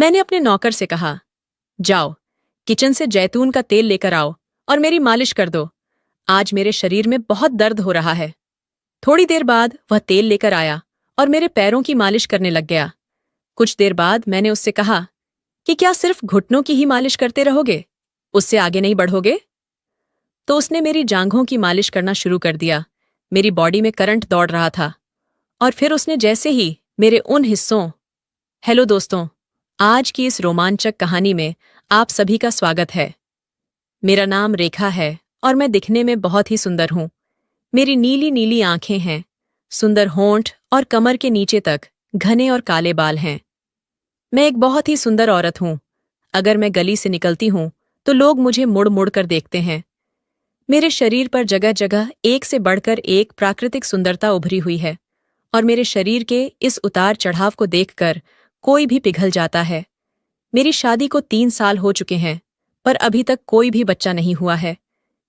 मैंने अपने नौकर से कहा, जाओ, किचन से जैतून का तेल लेकर आओ और मेरी मालिश कर दो। आज मेरे शरीर में बहुत दर्द हो रहा है। थोड़ी देर बाद वह तेल लेकर आया और मेरे पैरों की मालिश करने लग गया। कुछ देर बाद मैंने उससे कहा कि क्या सिर्फ घुटनों की ही मालिश करते रहोगे, उससे आगे नहीं बढ़ोगे? तो उसने मेरी जांघों की मालिश करना शुरू कर दिया। मेरी बॉडी में करंट दौड़ रहा था। और फिर उसने जैसे ही मेरे उन हिस्सों। हेलो दोस्तों, आज की इस रोमांचक कहानी में आप सभी का स्वागत है। मेरा नाम रेखा है और मैं दिखने में बहुत ही सुंदर हूँ। मेरी नीली नीली आंखें हैं, सुंदर होंठ और कमर के नीचे तक घने और काले बाल हैं। मैं एक बहुत ही सुंदर औरत हूँ। अगर मैं गली से निकलती हूँ तो लोग मुझे मुड़ मुड़ कर देखते हैं। मेरे शरीर पर जगह जगह एक से बढ़कर एक प्राकृतिक सुंदरता उभरी हुई है और मेरे शरीर के इस उतार चढ़ाव को देखकर कोई भी पिघल जाता है। मेरी शादी को 3 साल हो चुके हैं, पर अभी तक कोई भी बच्चा नहीं हुआ है।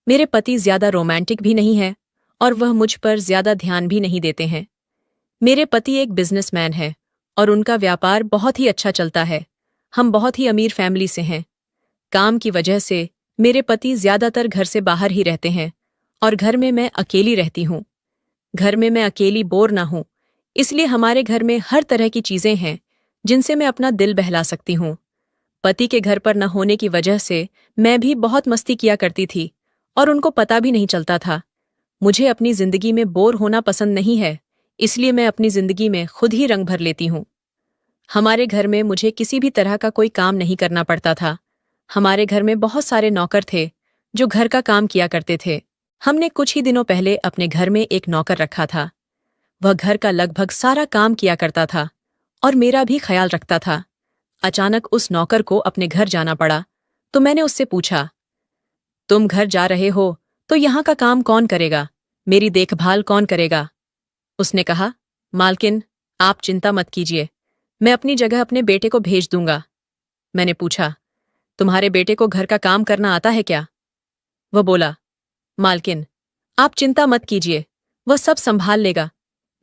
मेरे पति ज्यादा रोमांटिक भी नहीं है और वह मुझ पर ज्यादा ध्यान भी नहीं देते हैं। मेरे पति एक बिजनेसमैन है और उनका व्यापार बहुत ही अच्छा चलता है। हम बहुत ही अमीर फैमिली से हैं। काम की वजह से मेरे पति ज्यादातर घर से बाहर ही रहते हैं और घर में मैं अकेली रहती हूँ। घर में मैं अकेली बोर ना हूँ, इसलिए हमारे घर में हर तरह की चीजें हैं जिनसे मैं अपना दिल बहला सकती हूँ। पति के घर पर न होने की वजह से मैं भी बहुत मस्ती किया करती थी और उनको पता भी नहीं चलता था। मुझे अपनी जिंदगी में बोर होना पसंद नहीं है, इसलिए मैं अपनी जिंदगी में खुद ही रंग भर लेती हूँ। हमारे घर में मुझे किसी भी तरह का कोई काम नहीं करना पड़ता था। हमारे घर में बहुत सारे नौकर थे जो घर का काम किया करते थे। हमने कुछ ही दिनों पहले अपने घर में एक नौकर रखा था। वह घर का लगभग सारा काम किया करता था और मेरा भी ख्याल रखता था। अचानक उस नौकर को अपने घर जाना पड़ा, तो मैंने उससे पूछा, तुम घर जा रहे हो तो यहाँ का काम कौन करेगा, मेरी देखभाल कौन करेगा? उसने कहा, मालकिन, आप चिंता मत कीजिए, मैं अपनी जगह अपने बेटे को भेज दूंगा। मैंने पूछा, तुम्हारे बेटे को घर का काम करना आता है क्या? वह बोला, मालकिन, आप चिंता मत कीजिए, वह सब संभाल लेगा।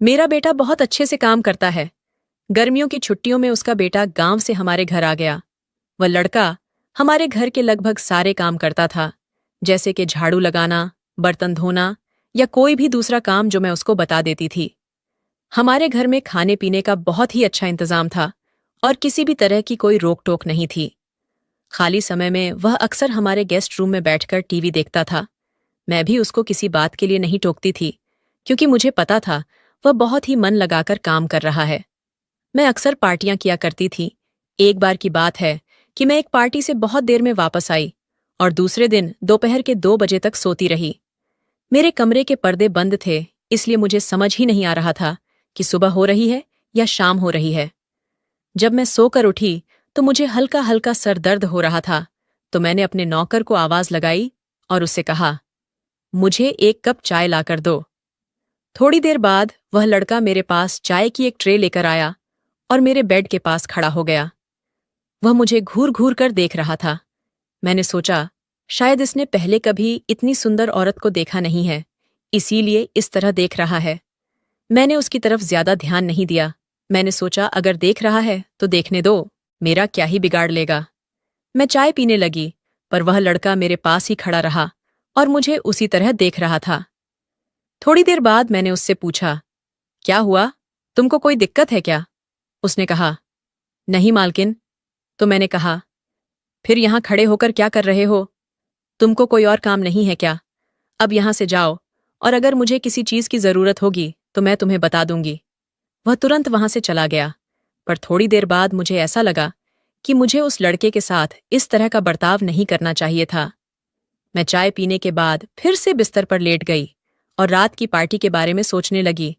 मेरा बेटा बहुत अच्छे से काम करता है। गर्मियों की छुट्टियों में उसका बेटा गांव से हमारे घर आ गया। वह लड़का हमारे घर के लगभग सारे काम करता था, जैसे कि झाड़ू लगाना, बर्तन धोना या कोई भी दूसरा काम जो मैं उसको बता देती थी। हमारे घर में खाने पीने का बहुत ही अच्छा इंतजाम था और किसी भी तरह की कोई रोक टोक नहीं थी। खाली समय में वह अक्सर हमारे गेस्ट रूम में बैठकर टीवी देखता था। मैं भी उसको किसी बात के लिए नहीं टोकती थी, क्योंकि मुझे पता था वह बहुत ही मन लगाकर काम कर रहा है। मैं अक्सर पार्टियां किया करती थी। एक बार की बात है कि मैं एक पार्टी से बहुत देर में वापस आई और दूसरे दिन दोपहर के 2 बजे तक सोती रही। मेरे कमरे के पर्दे बंद थे, इसलिए मुझे समझ ही नहीं आ रहा था कि सुबह हो रही है या शाम हो रही है। जब मैं सोकर उठी तो मुझे हल्का हल्का सर दर्द हो रहा था, तो मैंने अपने नौकर को आवाज लगाई और उससे कहा, मुझे 1 कप चाय लाकर दो। थोड़ी देर बाद वह लड़का मेरे पास चाय की एक ट्रे लेकर आया और मेरे बेड के पास खड़ा हो गया। वह मुझे घूर घूर कर देख रहा था। मैंने सोचा, शायद इसने पहले कभी इतनी सुंदर औरत को देखा नहीं है, इसीलिए इस तरह देख रहा है। मैंने उसकी तरफ ज्यादा ध्यान नहीं दिया। मैंने सोचा, अगर देख रहा है तो देखने दो, मेरा क्या ही बिगाड़ लेगा। मैं चाय पीने लगी, पर वह लड़का मेरे पास ही खड़ा रहा और मुझे उसी तरह देख रहा था। थोड़ी देर बाद मैंने उससे पूछा, क्या हुआ, तुमको कोई दिक्कत है क्या? उसने कहा, नहीं मालकिन। तो मैंने कहा, फिर यहां खड़े होकर क्या कर रहे हो? तुमको कोई और काम नहीं है क्या? अब यहां से जाओ, और अगर मुझे किसी चीज की जरूरत होगी तो मैं तुम्हें बता दूंगी। वह तुरंत वहां से चला गया, पर थोड़ी देर बाद मुझे ऐसा लगा कि मुझे उस लड़के के साथ इस तरह का बर्ताव नहीं करना चाहिए था। मैं चाय पीने के बाद फिर से बिस्तर पर लेट गई और रात की पार्टी के बारे में सोचने लगी।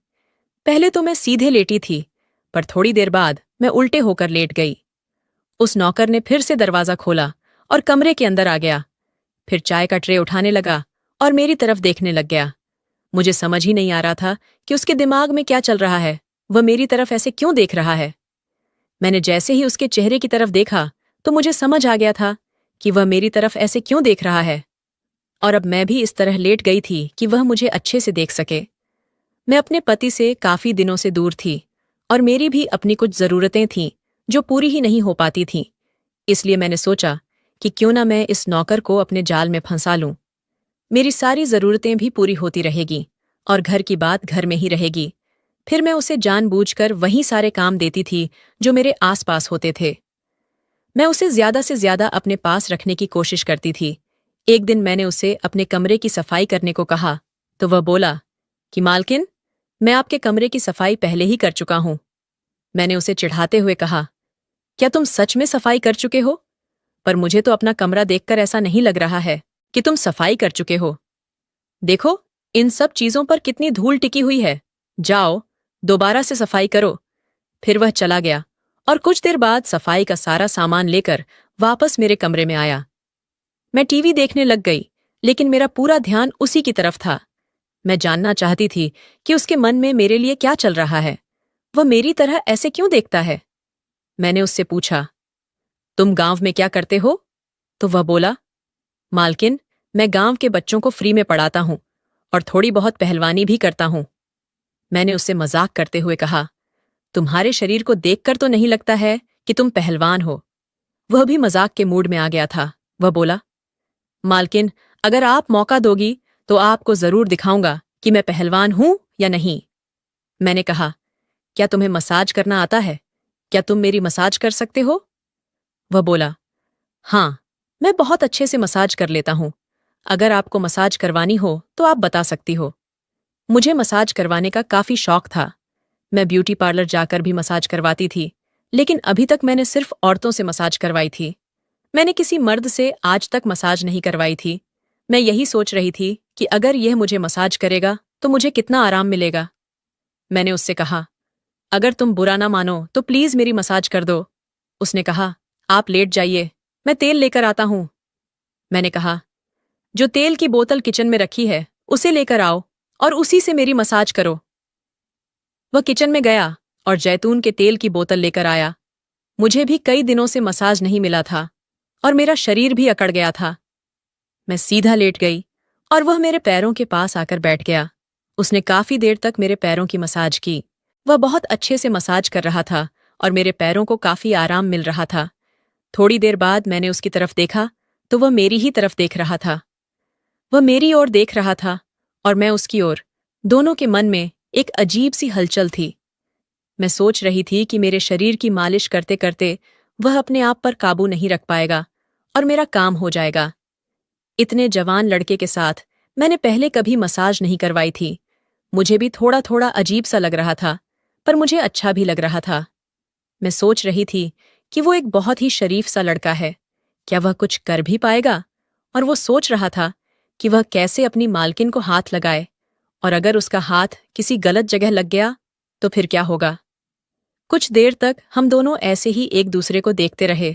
पहले तो मैं सीधे लेटी थी, पर थोड़ी देर बाद मैं उल्टे होकर लेट गई। उस नौकर ने फिर से दरवाजा खोला और कमरे के अंदर आ गया। फिर चाय का ट्रे उठाने लगा और मेरी तरफ देखने लग गया। मुझे समझ ही नहीं आ रहा था कि उसके दिमाग में क्या चल रहा है। वह मेरी तरफ ऐसे क्यों देख रहा है? मैंने जैसे ही उसके चेहरे की तरफ देखा तो मुझे समझ आ गया था कि वह मेरी तरफ ऐसे क्यों देख रहा है, और अब मैं भी इस तरह लेट गई थी कि वह मुझे अच्छे से देख सके। मैं अपने पति से काफी दिनों से दूर थी और मेरी भी अपनी कुछ जरूरतें थीं जो पूरी ही नहीं हो पाती थीं। इसलिए मैंने सोचा कि क्यों ना मैं इस नौकर को अपने जाल में फंसा लूं। मेरी सारी जरूरतें भी पूरी होती रहेगी और घर की बात घर में ही रहेगी। फिर मैं उसे जानबूझकर वही सारे काम देती थी जो मेरे आसपास होते थे। मैं उसे ज्यादा से ज्यादा अपने पास रखने की कोशिश करती थी। एक दिन मैंने उसे अपने कमरे की सफाई करने को कहा तो वह बोला कि मालकिन, मैं आपके कमरे की सफाई पहले ही कर चुका हूं। मैंने उसे चिढ़ाते हुए कहा, क्या तुम सच में सफाई कर चुके हो? पर मुझे तो अपना कमरा देखकर ऐसा नहीं लग रहा है कि तुम सफाई कर चुके हो। देखो, इन सब चीजों पर कितनी धूल टिकी हुई है। जाओ, दोबारा से सफाई करो। फिर वह चला गया और कुछ देर बाद सफाई का सारा सामान लेकर वापस मेरे कमरे में आया। मैं टीवी देखने लग गई, लेकिन मेरा पूरा ध्यान उसी की तरफ था। मैं जानना चाहती थी कि उसके मन में मेरे लिए क्या चल रहा है। वह मेरी तरह ऐसे क्यों देखता है? मैंने उससे पूछा, तुम गांव में क्या करते हो? तो वह बोला, मालकिन, मैं गांव के बच्चों को फ्री में पढ़ाता हूं और थोड़ी बहुत पहलवानी भी करता हूं। मैंने उससे मजाक करते हुए कहा, तुम्हारे शरीर को देखकर तो नहीं लगता है कि तुम पहलवान हो। वह भी मजाक के मूड में आ गया था। वह बोला, मालकिन, अगर आप मौका दोगी तो आपको जरूर दिखाऊंगा कि मैं पहलवान हूं या नहीं। मैंने कहा, क्या तुम्हें मसाज करना आता है? क्या तुम मेरी मसाज कर सकते हो? वह बोला, हाँ, मैं बहुत अच्छे से मसाज कर लेता हूं। अगर आपको मसाज करवानी हो तो आप बता सकती हो। मुझे मसाज करवाने का काफी शौक था। मैं ब्यूटी पार्लर जाकर भी मसाज करवाती थी, लेकिन अभी तक मैंने सिर्फ औरतों से मसाज करवाई थी। मैंने किसी मर्द से आज तक मसाज नहीं करवाई थी। मैं यही सोच रही थी कि अगर यह मुझे मसाज करेगा तो मुझे कितना आराम मिलेगा। मैंने उससे कहा, अगर तुम बुरा ना मानो तो प्लीज मेरी मसाज कर दो। उसने कहा, आप लेट जाइए, मैं तेल लेकर आता हूं। मैंने कहा, जो तेल की बोतल किचन में रखी है उसे लेकर आओ और उसी से मेरी मसाज करो। वह किचन में गया और जैतून के तेल की बोतल लेकर आया। मुझे भी कई दिनों से मसाज नहीं मिला था और मेरा शरीर भी अकड़ गया था। मैं सीधा लेट गई और वह मेरे पैरों के पास आकर बैठ गया। उसने काफी देर तक मेरे पैरों की मसाज की। वह बहुत अच्छे से मसाज कर रहा था और मेरे पैरों को काफी आराम मिल रहा था। थोड़ी देर बाद मैंने उसकी तरफ देखा तो वह मेरी ही तरफ देख रहा था। वह मेरी ओर देख रहा था और मैं उसकी ओर। दोनों के मन में एक अजीब सी हलचल थी। मैं सोच रही थी कि मेरे शरीर की मालिश करते करते वह अपने आप पर काबू नहीं रख पाएगा और मेरा काम हो जाएगा। इतने जवान लड़के के साथ मैंने पहले कभी मसाज नहीं करवाई थी। मुझे भी थोड़ा थोड़ा अजीब सा लग रहा था, पर मुझे अच्छा भी लग रहा था। मैं सोच रही थी कि वो एक बहुत ही शरीफ सा लड़का है। क्या वह कुछ कर भी पाएगा? और वो सोच रहा था कि वह कैसे अपनी मालकिन को हाथ लगाए, और अगर उसका हाथ किसी गलत जगह लग गया तो फिर क्या होगा? कुछ देर तक हम दोनों ऐसे ही एक दूसरे को देखते रहे।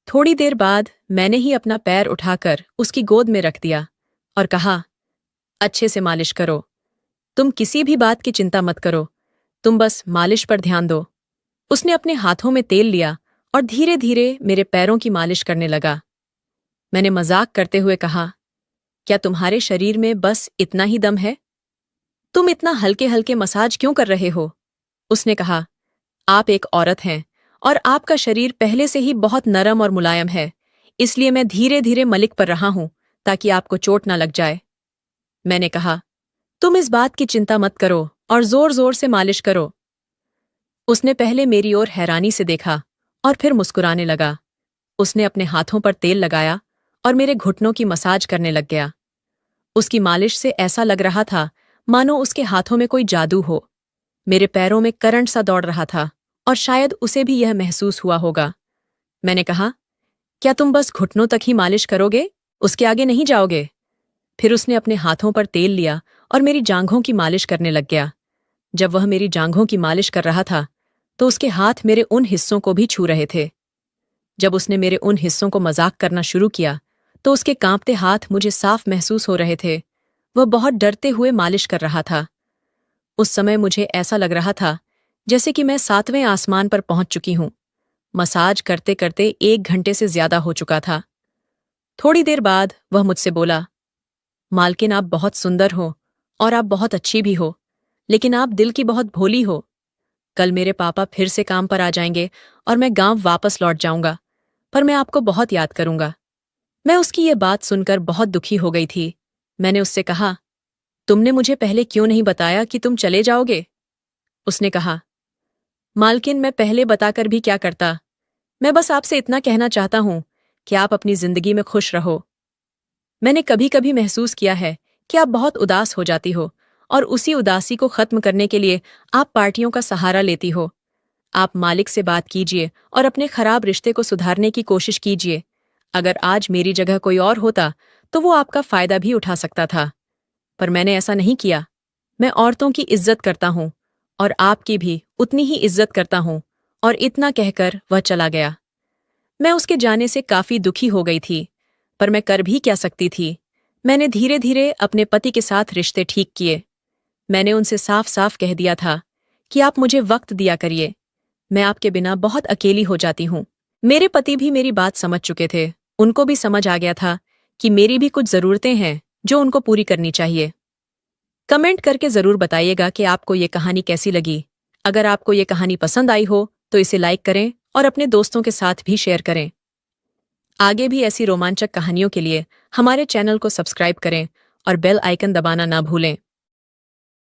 थोड़ी देर बाद मैंने ही अपना पैर उठाकर उसकी गोद में रख दिया और कहा, अच्छे से मालिश करो। तुम किसी भी बात की चिंता मत करो, तुम बस मालिश पर ध्यान दो। उसने अपने हाथों में तेल लिया और धीरे धीरे मेरे पैरों की मालिश करने लगा। मैंने मजाक करते हुए कहा, क्या तुम्हारे शरीर में बस इतना ही दम है? तुम इतना हल्के हल्के मसाज क्यों कर रहे हो? उसने कहा, आप एक औरत हैं और आपका शरीर पहले से ही बहुत नरम और मुलायम है, इसलिए मैं धीरे धीरे मलिक पर रहा हूं ताकि आपको चोट ना लग जाए। मैंने कहा, तुम इस बात की चिंता मत करो और जोर जोर से मालिश करो। उसने पहले मेरी ओर हैरानी से देखा और फिर मुस्कुराने लगा। उसने अपने हाथों पर तेल लगाया और मेरे घुटनों की मसाज करने लग गया। उसकी मालिश से ऐसा लग रहा था मानो उसके हाथों में कोई जादू हो। मेरे पैरों में करंट सा दौड़ रहा था और शायद उसे भी यह महसूस हुआ होगा। मैंने कहा, क्या तुम बस घुटनों तक ही मालिश करोगे? उसके आगे नहीं जाओगे? फिर उसने अपने हाथों पर तेल लिया और मेरी जांघों की मालिश करने लग गया। जब वह मेरी जांघों की मालिश कर रहा था तो उसके हाथ मेरे उन हिस्सों को भी छू रहे थे। जब उसने मेरे उन हिस्सों को मजाक करना शुरू किया तो उसके कांपते हाथ मुझे साफ महसूस हो रहे थे। वह बहुत डरते हुए मालिश कर रहा था। उस समय मुझे ऐसा लग रहा था जैसे कि मैं 7वें आसमान पर पहुंच चुकी हूं। मसाज करते करते 1 घंटे से ज्यादा हो चुका था। थोड़ी देर बाद वह मुझसे बोला, मालकिन, आप बहुत सुंदर हो और आप बहुत अच्छी भी हो, लेकिन आप दिल की बहुत भोली हो। कल मेरे पापा फिर से काम पर आ जाएंगे और मैं गांव वापस लौट जाऊंगा, पर मैं आपको बहुत याद करूंगा। मैं उसकी ये बात सुनकर बहुत दुखी हो गई थी। मैंने उससे कहा, तुमने मुझे पहले क्यों नहीं बताया कि तुम चले जाओगे? उसने कहा, मालकिन, मैं पहले बताकर भी क्या करता। मैं बस आपसे इतना कहना चाहता हूं कि आप अपनी जिंदगी में खुश रहो। मैंने कभी कभी महसूस किया है कि आप बहुत उदास हो जाती हो और उसी उदासी को खत्म करने के लिए आप पार्टियों का सहारा लेती हो। आप मालिक से बात कीजिए और अपने खराब रिश्ते को सुधारने की कोशिश कीजिए। अगर आज मेरी जगह कोई और होता तो वो आपका फायदा भी उठा सकता था, पर मैंने ऐसा नहीं किया। मैं औरतों की इज्जत करता हूं और आपकी भी उतनी ही इज्जत करता हूं। और इतना कहकर वह चला गया। मैं उसके जाने से काफी दुखी हो गई थी, पर मैं कर भी क्या सकती थी। मैंने धीरे धीरे अपने पति के साथ रिश्ते ठीक किए। मैंने उनसे साफ साफ कह दिया था कि आप मुझे वक्त दिया करिए, मैं आपके बिना बहुत अकेली हो जाती हूँ। मेरे पति भी मेरी बात समझ चुके थे। उनको भी समझ आ गया था कि मेरी भी कुछ जरूरतें हैं जो उनको पूरी करनी चाहिए। कमेंट करके जरूर बताइएगा कि आपको ये कहानी कैसी लगी। अगर आपको ये कहानी पसंद आई हो तो इसे लाइक करें और अपने दोस्तों के साथ भी शेयर करें। आगे भी ऐसी रोमांचक कहानियों के लिए हमारे चैनल को सब्सक्राइब करें और बेल आइकन दबाना ना भूलें।